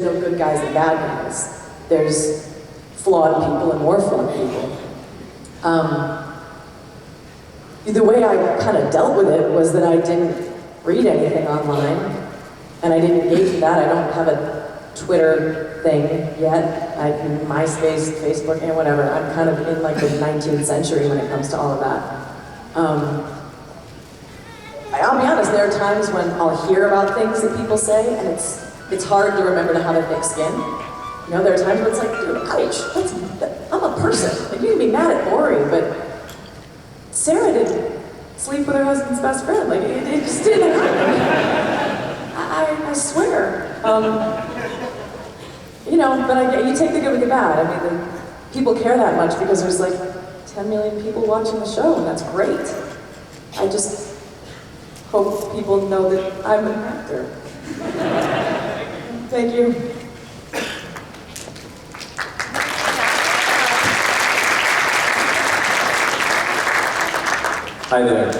no good guys and bad guys. There's flawed people and more flawed people. The way I kind of dealt with it was that I didn't read anything online, and I didn't engage with that. I don't have a Twitter thing yet. I can MySpace, Facebook, and whatever. I'm kind of in like the 19th century when it comes to all of that. I'll be honest, there are times when I'll hear about things that people say, and it's hard to remember to have a thick skin. You know, there are times where it's like, dude, ouch, I'm a person. Like, you can be mad at Ori, but Sarah didn't sleep with her husband's best friend. Like, it just didn't happen. I swear. You know, but you take the good with the bad. I mean, people care that much because there's like 10 million people watching the show, and that's great. I just hope people know that I'm an actor. Thank you. Hi there.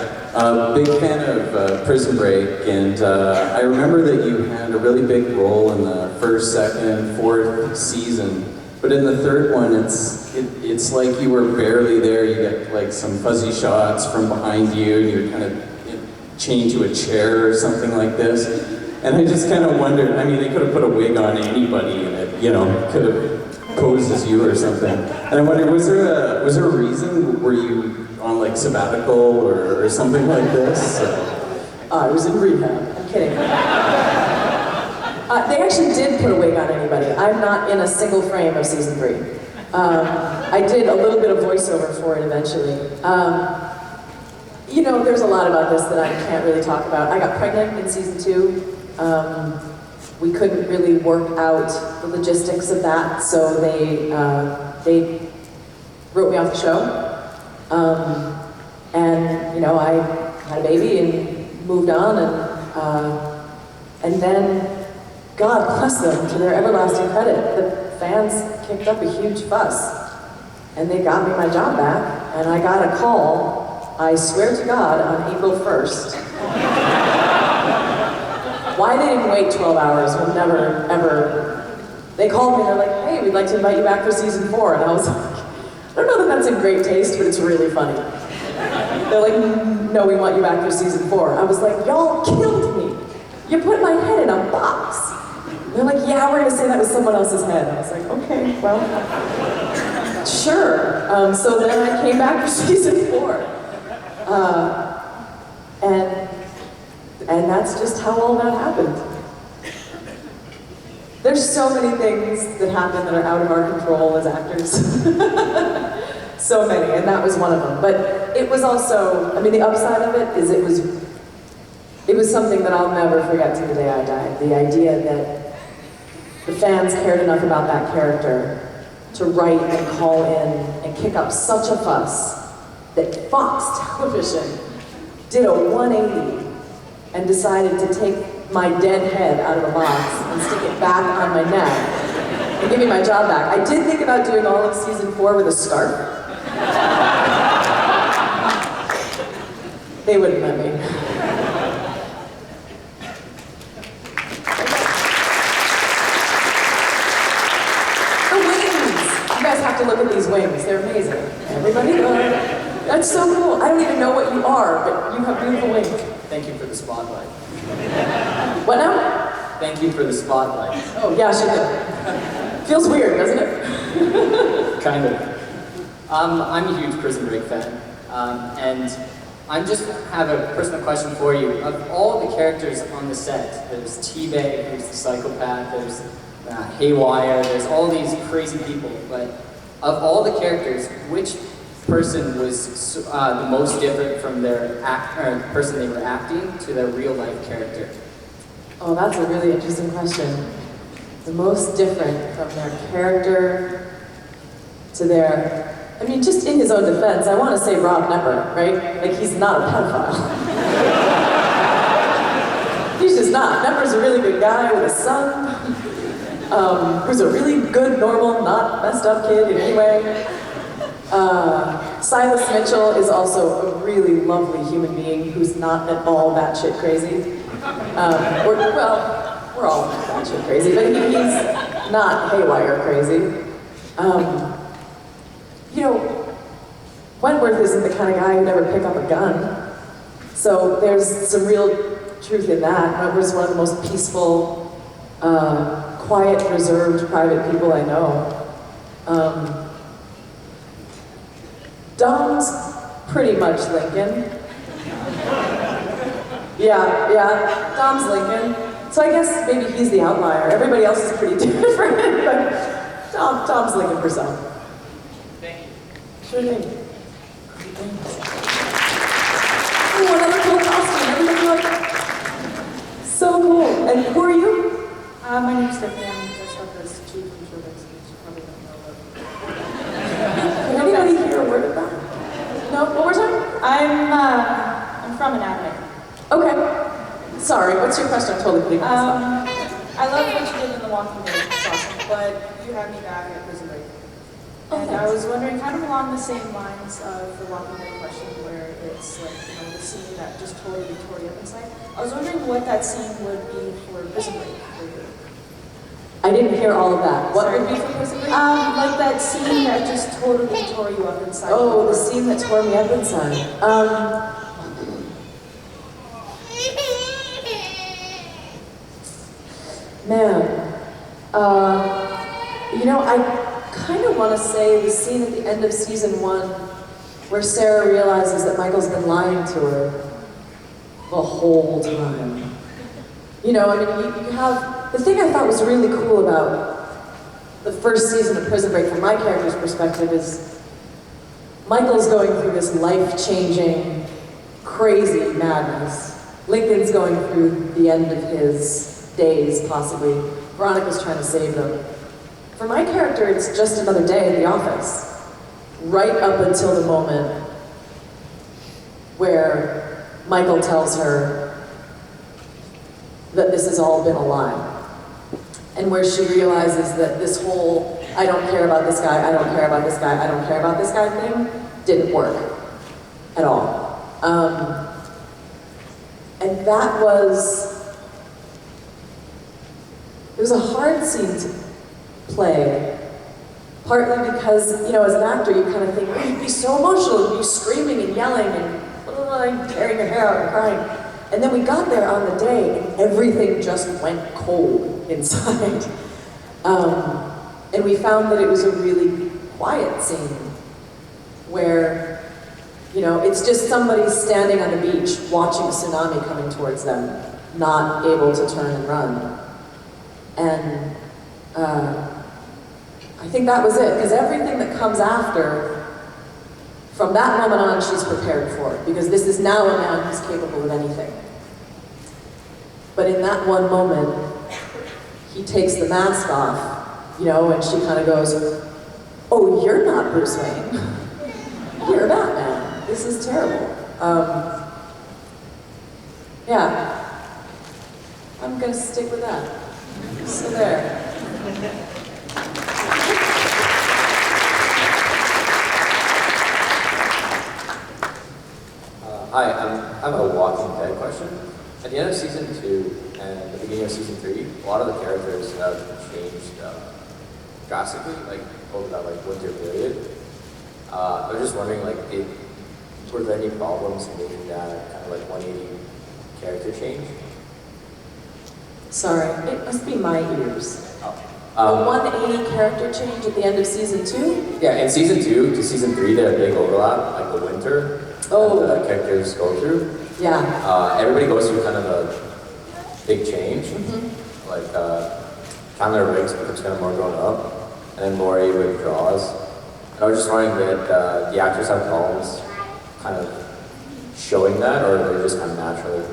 Big fan of Prison Break, and I remember that you had a really big role in the first, second, fourth season, but in the third one, it's like you were barely there. You get like some fuzzy shots from behind you, and you're kind of chained to a chair or something like this. And I just kind of wondered, I mean, they could have put a wig on anybody, and it, you know, could have posed as you or something. And I wondered, was there a reason? Were you on like sabbatical or something like this? I was in rehab. I'm kidding. They actually did put a wig on anybody. I'm not in a single frame of season 3. I did a little bit of voiceover for it eventually. You know, there's a lot about this that I can't really talk about. I got pregnant in season 2. We couldn't really work out the logistics of that, so they wrote me off the show. And you know, I had a baby and moved on, and then, God bless them, to their everlasting credit, the fans kicked up a huge fuss, and they got me my job back, and I got a call, I swear to God, on April 1st. Why they didn't wait 12 hours will never, ever... They called me, they're like, hey, we'd like to invite you back for season 4, and I was like, I don't know that that's in great taste, but it's really funny. They're like, no, we want you back for season 4. I was like, y'all killed me. You put my head in a box. They're like, yeah, we're gonna say that was someone else's head. I was like, okay, well, sure. So then I came back for season 4. And that's just how all that happened. There's so many things that happen that are out of our control as actors. So many, and that was one of them. But it was also, I mean, the upside of it is it was something that I'll never forget to the day I die. The idea that the fans cared enough about that character to write and call in and kick up such a fuss that Fox Television did a 180 and decided to take my dead head out of a box and stick it back on my neck and give me my job back. I did think about doing all of season 4 with a scarf. They wouldn't let me. The wings! You guys have to look at these wings. They're amazing. Everybody, that's so cool. I don't even know what you are, but you have beautiful wings. Thank you for the spotlight. What now? Thank you for the spotlight. Oh, yeah, she did. Feels weird, doesn't it? Kind of. I'm a huge Prison Break fan, and I just have a personal question for you. Of all the characters on the set, there's T-Bag, there's the psychopath, there's Haywire, there's all these crazy people, but of all the characters, which person was the most different from their person they were acting to their real-life character? Oh, that's a really interesting question. The most different from their character to their... I mean, just in his own defense, I want to say Rob Knepper, right? Like, he's not a pedophile. He's just not. Knepper's a really good guy with a son, who's a really good, normal, not messed up kid in any way. Silas Mitchell is also a really lovely human being who's not at all batshit crazy. Or we're all batshit crazy, but he's not haywire crazy. You know, Wentworth isn't the kind of guy who'd ever pick up a gun. So there's some real truth in that. Wentworth's one of the most peaceful, quiet, reserved, private people I know. Dom's pretty much Lincoln. Yeah, Dom's Lincoln. So I guess maybe he's the outlier. Everybody else is pretty different, but Dom's Lincoln for some. Thank you. Sure thing. Oh, another cool costume. Everybody like, so cool. And who are you? My name's Stephanie. I'm dressed up as Chief Insurance. You probably don't know that. Can anybody hear a word of that? No? One more time? I'm from Anatomy. Okay. Sorry, what's your question? I'm totally putting you on the spot. I love what you did in The Walking Dead. It's awesome. But you had me back at Prison Break. And I was wondering, kind of along the same lines of The Walking Dead question, where it's like, the scene that just totally tore you up inside. I was wondering what that scene would be for Prison Break for you. I didn't hear all of that. What would be for Prison Break? Like that scene that just totally tore you up inside. Oh, the scene that tore me up inside. Man, I kind of want to say the scene at the end of season 1 where Sarah realizes that Michael's been lying to her the whole time. You have, the thing I thought was really cool about the first season of Prison Break from my character's perspective is Michael's going through this life-changing, crazy madness. Lincoln's going through the end of his days, possibly. Veronica's trying to save them. For my character, it's just another day in the office, right up until the moment where Michael tells her that this has all been a lie, and where she realizes that this whole I don't care about this guy, I don't care about this guy, I don't care about this guy thing didn't work at all. And that it was a hard scene to play, partly because, as an actor, you kind of think, oh, you'd be so emotional, you'd be screaming and yelling and tearing your hair out and crying. And then we got there on the day, and everything just went cold inside. And we found that it was a really quiet scene, where, it's just somebody standing on the beach watching a tsunami coming towards them, not able to turn and run. And I think that was it, because everything that comes after, from that moment on, she's prepared for it, because this is now a man who's capable of anything. But in that one moment, he takes the mask off, and she kind of goes, oh, you're not Bruce Wayne. You're Batman. This is terrible. Yeah. I'm gonna stick with that. So there. Hi, I have a Walking Dead question. At the end of season 2 and the beginning of season 3, a lot of the characters have changed drastically, over that winter period. I was just wondering, were there any problems making that kind of 180 character change? Sorry, it must be my ears. Oh. The 180 character change at the end of season 2? Yeah, in season 2 to season 3, they had a big overlap, the winter that the characters go through. Yeah. Everybody goes through kind of a big change. Chandler Riggs becomes kind of more grown up, and then Laurie withdraws. And I was just wondering that the actors have problems kind of showing that, or they're just kind of naturally?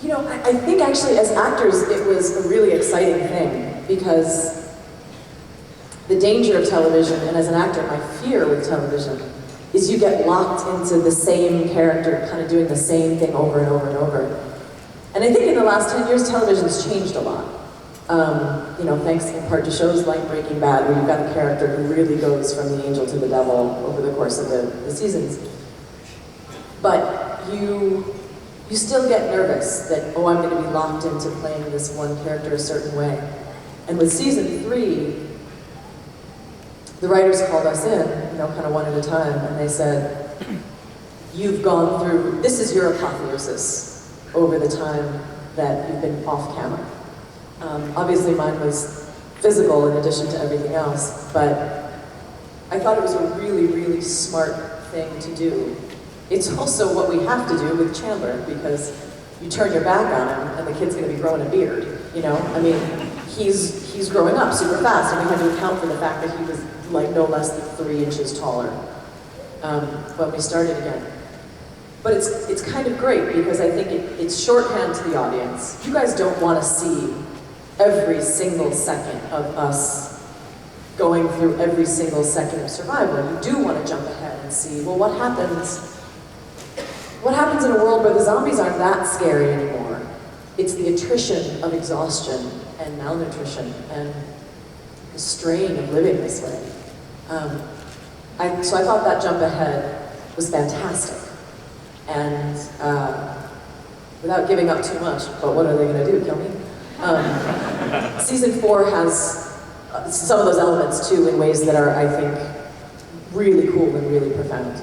I think actually as actors it was a really exciting thing, because the danger of television, and as an actor my fear with television, is you get locked into the same character, kind of doing the same thing over and over and over. And I think in the last 10 years television's changed a lot. Thanks in part to shows like Breaking Bad, where you've got a character who really goes from the angel to the devil over the course of the seasons. But you you still get nervous that, oh, I'm going to be locked into playing this one character a certain way. And with season 3, the writers called us in, kind of one at a time, and they said, you've gone through, this is your apotheosis over the time that you've been off camera. Obviously mine was physical in addition to everything else, but I thought it was a really, really smart thing to do. It's also what we have to do with Chandler, because you turn your back on him and the kid's going to be growing a beard, I mean, he's growing up super fast, and we had to account for the fact that he was like no less than 3 inches taller when we started again. But it's kind of great because I think it's shorthand to the audience. You guys don't want to see every single second of us going through every single second of survival. You do want to jump ahead and see, well, what happens in a world where the zombies aren't that scary anymore? It's the attrition of exhaustion and malnutrition and the strain of living this way. So I thought that jump ahead was fantastic. And without giving up too much, but what are they going to do, kill me? Season 4 has some of those elements too in ways that are, I think, really cool and really profound.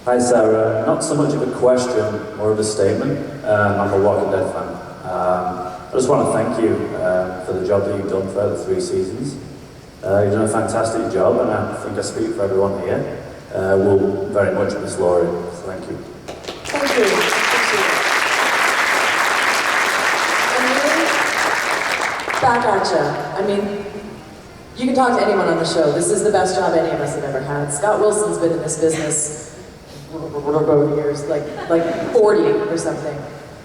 Hi Sarah, not so much of a question, more of a statement. I'm a Walking Dead fan. I just want to thank you for the job that you've done throughout the 3 seasons. You've done a fantastic job, and I think I speak for everyone here. We'll very much miss Laurie, so thank you. Thank you. Back at you. I mean, you can talk to anyone on the show. This is the best job any of us have ever had. Scott Wilson's been in this business years, like 40 or something.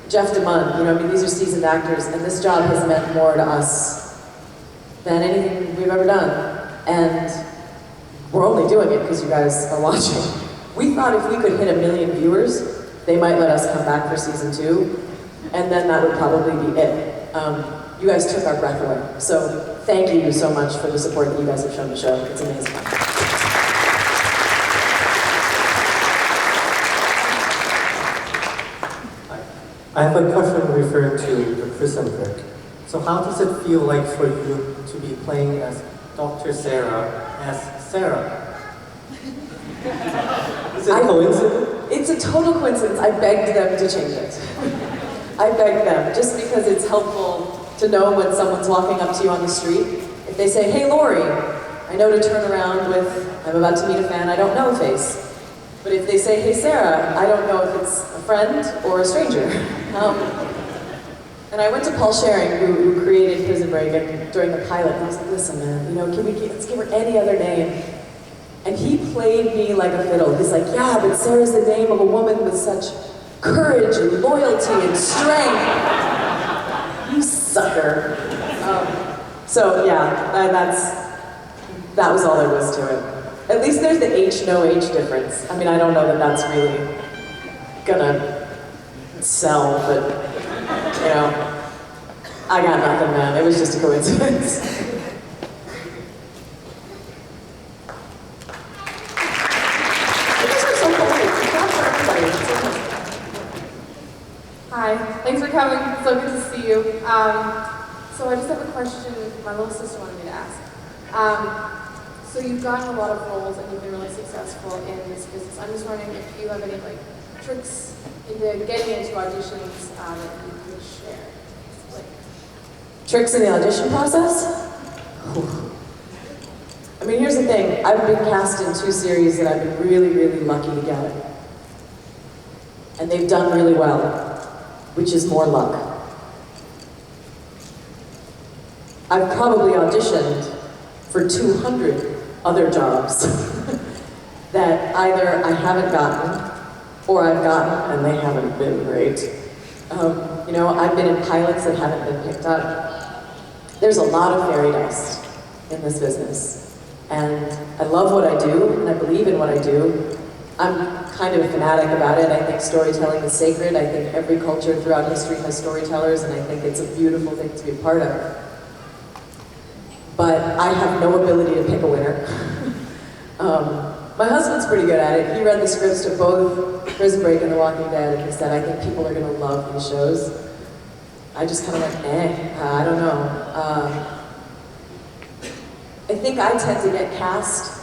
Jeff DeMunn, these are seasoned actors, and this job has meant more to us than anything we've ever done. And we're only doing it because you guys are watching. We thought if we could hit 1 million viewers, they might let us come back for season 2, and then that would probably be it. You guys took our breath away. So thank you so much for the support that you guys have shown the show. It's amazing. I have a question referring to the prison break. So how does it feel like for you to be playing as Dr. Sarah as Sarah? Is it a coincidence? It's a total coincidence. I begged them to change it. I begged them, just because it's helpful to know when someone's walking up to you on the street. If they say, hey Lori, I know to turn around with, I'm about to meet a fan I don't know face. But if they say, hey Sarah, I don't know if it's a friend or a stranger. And I went to Paul Schering, who created Prison Break, and during the pilot, and I was like, listen man, let's give her any other name. And he played me like a fiddle. He's like, yeah, but Sarah's the name of a woman with such courage and loyalty and strength. You sucker. So yeah, that was all there was to it. At least there's the H, no H difference. I mean, I don't know that that's really gonna sell, but, I got nothing, man. It was just a coincidence. Hi, thanks for coming. It's so good to see you. So I just have a question my little sister wanted me to ask. So you've gotten a lot of roles and you've been really successful in this business. I'm just wondering if you have any tricks into getting into auditions that you could share. Tricks in the audition process? Whew. I mean, here's the thing. I've been cast in 2 series that I've been really, really lucky to get. And they've done really well, which is more luck. I've probably auditioned for 200 other jobs that either I haven't gotten or I've gotten and they haven't been great. I've been in pilots that haven't been picked up. There's a lot of fairy dust in this business. And I love what I do and I believe in what I do. I'm kind of a fanatic about it. I think storytelling is sacred. I think every culture throughout history has storytellers, and I think it's a beautiful thing to be a part of. but I have no ability to pick a winner. My husband's pretty good at it. He read the scripts to both Prison Break and The Walking Dead, and he said, I think people are going to love these shows. I just kind of went, I don't know. I think I tend to get cast